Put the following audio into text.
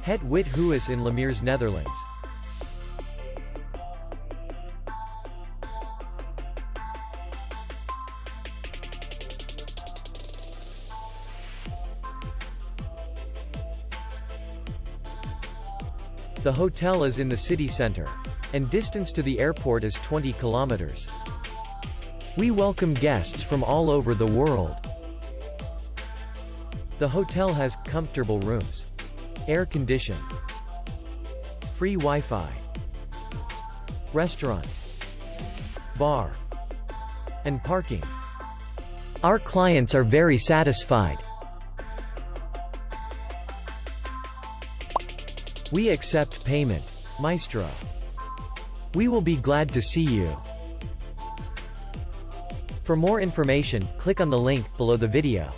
Het Witte Huis in Lemiers, Netherlands. The hotel is in the city center, and distance to the airport is 20 kilometers. We welcome guests from all over the world. The hotel has comfortable rooms, air conditioned, free Wi-Fi, restaurant, bar, and parking. Our clients are very satisfied. We accept payment, Maestro. We will be glad to see you. For more information, click on the link below the video.